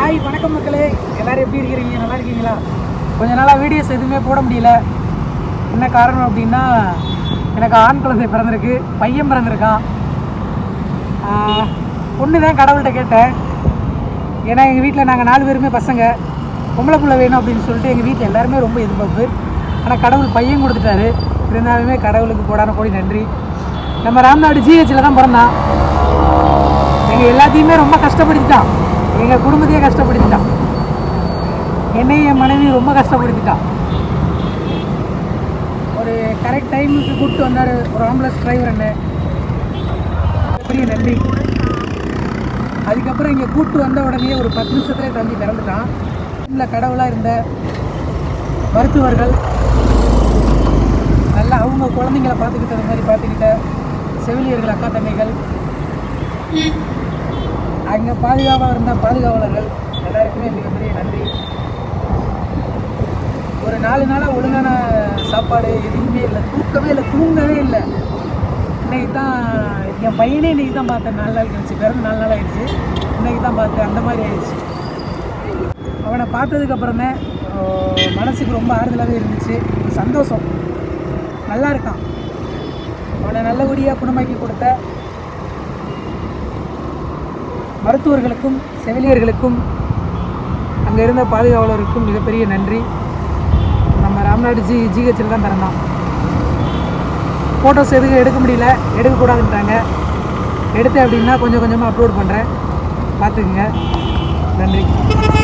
Hi வணக்கம் மக்களே, எல்லோரும் எப்படி இருக்கிறீங்க? நல்லா இருக்கீங்களா? கொஞ்ச நாளாக வீடியோஸ் எதுவுமே போட முடியல. என்ன காரணம் அப்படின்னா, எனக்கு ஆண் குழந்தை பிறந்திருக்கு, பையன் பிறந்திருக்கான். பொண்ணு தான் கடவுள்கிட்ட கேட்டேன். ஏன்னா எங்கள் வீட்டில் நாங்கள் 4 பேருமே பசங்க, பொம்பளை பிள்ளை வேணும் அப்படின்னு சொல்லிட்டு எங்கள் வீட்டில் எல்லாருமே ரொம்ப எதிர்பார்ப்பு. ஆனால் கடவுள் பையன் கொடுத்துட்டாரு. இருந்தாலுமே கடவுளுக்கு கோடான கோடி நன்றி. நம்ம ராம்நாடு ஜிஹெச்சில் தான் பிறந்தான். எங்கள் எல்லாத்தையுமே ரொம்ப கஷ்டப்படுத்திட்டான். எங்கள் குடும்பத்தையே கஷ்டப்படுத்திட்டான். என்னையும் என் மனைவியும் ரொம்ப கஷ்டப்படுத்திட்டான். ஒரு கரெக்ட் டைமுக்கு கூப்பிட்டு வந்தார் ஒரு ஆம்புலன்ஸ் டிரைவர். என்ன பெரிய நன்றி. அதுக்கப்புறம் இங்கே கூப்பிட்டு வந்த உடனே ஒரு 10 நிமிஷத்துலேயே தம்பி பிறந்துட்டான். இல்லை, கடவுளாக இருந்த மருத்துவர்கள், நல்லா அவங்க குழந்தைங்களை பார்த்துக்கிட்டது மாதிரி பார்த்துக்கிட்ட செவிலியர்கள், அக்கா தங்கைகள், அங்கே பாதுகாப்பாக இருந்த பாதுகாவலர்கள் எல்லாருக்குமே மிகப்பெரிய நன்றி. ஒரு 4 நாளாக ஒழுங்கான சாப்பாடு எதுவுமே இல்லை, தூக்கவே இல்லை, தூங்கவே இல்லை. இன்றைக்கி தான் என் பையனே இன்றைக்கி தான் பார்த்தேன். 4 நாள் கழிச்சு, பிறந்து 4 நாள் ஆகிடுச்சு. இன்றைக்கி தான் பார்த்தேன். அந்த மாதிரி ஆயிடுச்சு. அவனை பார்த்ததுக்கப்புறம் தான் மனசுக்கு ரொம்ப ஆறுதலாகவே இருந்துச்சு. ஒரு சந்தோஷம். நல்லா இருக்கான். அவனை நல்லபடியாக குணமாக்கி கொடுத்த மருத்துவர்களுக்கும் செவிலியர்களுக்கும் அங்கே இருந்த பாதுகாவலருக்கும் மிகப்பெரிய நன்றி. நம்ம ராம்நாடு ஜிஹெச்சில் தான் பிறந்தான். ஃபோட்டோஸ் எதுவும் எடுக்க முடியல, எடுக்கக்கூடாதுன்ட்டாங்க. எடுத்தேன் அப்படின்னா கொஞ்சம் கொஞ்சமாக அப்லோட் பண்ணுறேன், பார்த்துக்குங்க. நன்றி.